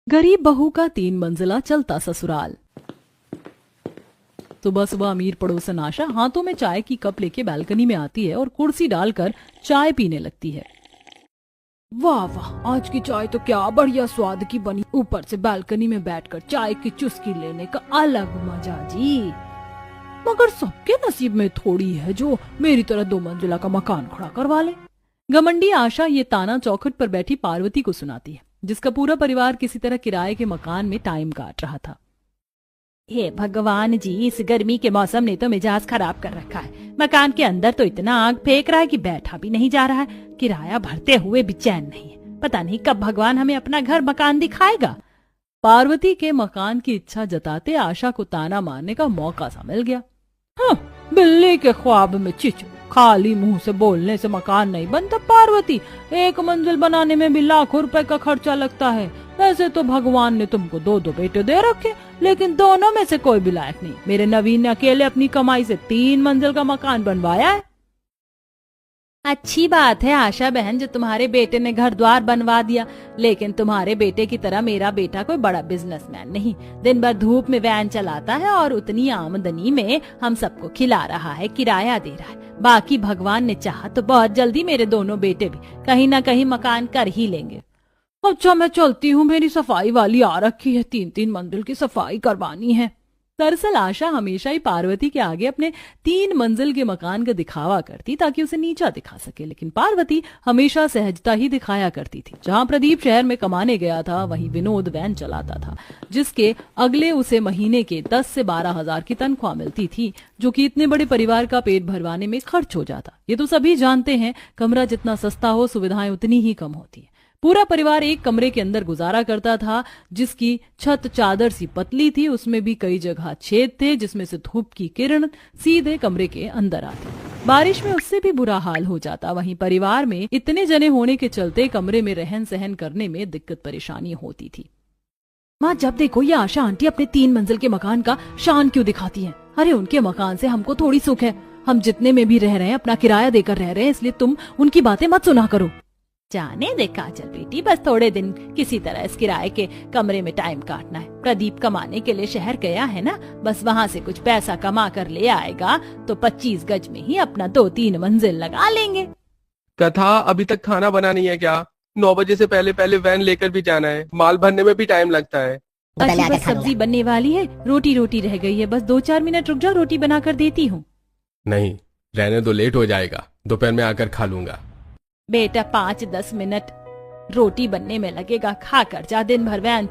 गरीब बहू का 3 मंजिला चलता ससुराल। सुबह सुबह अमीर पड़ोसन आशा हाथों में चाय की कप लेके बालकनी में आती है और कुर्सी डालकर चाय पीने लगती है। वाह वाह, आज की चाय तो क्या बढ़िया स्वाद की बनी। ऊपर से बालकनी में बैठकर चाय की चुस्की लेने का अलग मजा जी। मगर सबके नसीब में थोड़ी है जो मेरी तरह 2 मंजिला का मकान खड़ा करवा ले। घमंडी आशा ये ताना चौखट पर बैठी पार्वती को सुनाती है, जिसका पूरा परिवार किसी तरह किराए के मकान में टाइम काट रहा था। हे भगवान जी, इस गर्मी के मौसम ने तो मिजाज खराब कर रखा है। मकान के अंदर तो इतना आग फेंक रहा है कि बैठा भी नहीं जा रहा है। किराया भरते हुए भी चैन नहीं है। पता नहीं कब भगवान हमें अपना घर मकान दिखाएगा। पार्वती के मकान की इच्छा जताते आशा को ताना मारने का मौका सा मिल गया। हाँ, बिल्ली के ख्वाब में चिचू, खाली मुंह से बोलने से मकान नहीं बनता पार्वती। 1 मंजिल बनाने में भी लाखों रुपए का खर्चा लगता है। वैसे तो भगवान ने तुमको 2 बेटे दे रखे, लेकिन दोनों में से कोई भी लायक नहीं। मेरे नवीन ने अकेले अपनी कमाई से 3 मंजिल का मकान बनवाया है। अच्छी बात है आशा बहन, जो तुम्हारे बेटे ने घर द्वार बनवा दिया, लेकिन तुम्हारे बेटे की तरह मेरा बेटा कोई बड़ा बिजनेसमैन नहीं। दिन भर धूप में वैन चलाता है और उतनी आमदनी में हम सबको खिला रहा है, किराया दे रहा है। बाकी भगवान ने चाहा तो बहुत जल्दी मेरे दोनों बेटे भी कहीं ना कहीं मकान कर ही लेंगे। अच्छा, मैं चलती हूँ, मेरी सफाई वाली आ रखी है, 3-3 मंजिल की सफाई करवानी है। दरअसल आशा हमेशा ही पार्वती के आगे अपने 3 मंजिल के मकान का दिखावा करती ताकि उसे नीचा दिखा सके, लेकिन पार्वती हमेशा सहजता ही दिखाया करती थी। जहां प्रदीप शहर में कमाने गया था, वहीं विनोद वैन चलाता था, जिसके अगले उसे महीने के 10 से 12 हजार की तनख्वाह मिलती थी, जो कि इतने बड़े परिवार का पेट भरवाने में खर्च हो जाता। ये तो सभी जानते हैं, कमरा जितना सस्ता हो सुविधाएं उतनी ही कम होती है। पूरा परिवार एक कमरे के अंदर गुजारा करता था, जिसकी छत चादर सी पतली थी। उसमें भी कई जगह छेद थे, जिसमें से धूप की किरण सीधे कमरे के अंदर आती। बारिश में उससे भी बुरा हाल हो जाता। वहीं परिवार में इतने जने होने के चलते कमरे में रहन सहन करने में दिक्कत परेशानी होती थी। माँ, जब देखो ये आशा आंटी अपने 3 मंजिल के मकान का शान क्यों दिखाती हैं? अरे उनके मकान से हमको थोड़ी सुख है। हम जितने में भी रह रहे हैं अपना किराया देकर रह रहे हैं, इसलिए तुम उनकी बातें मत सुना करो। जाने दे काजल बेटी, बस थोड़े दिन किसी तरह इस किराए के कमरे में टाइम काटना है। प्रदीप कमाने के लिए शहर गया है ना, बस वहाँ से कुछ पैसा कमा कर ले आएगा तो 25 गज में ही अपना 2-3 मंजिल लगा लेंगे। कथा, अभी तक खाना बना नहीं है क्या? 9 बजे से पहले पहले वैन लेकर भी जाना है, माल भरने में भी टाइम लगता है। अच्छी, बस सब्जी बनने वाली है, रोटी रह गई है, बस 2-4 मिनट रुक जाओ, रोटी बना कर देती हूँ। नहीं, रहने दो, लेट हो जाएगा, दोपहर में आकर खा लूंगा। बेटा 5-10 मिनट रोटी बनने में लगेगा, खा कर जा, दिन भर वैन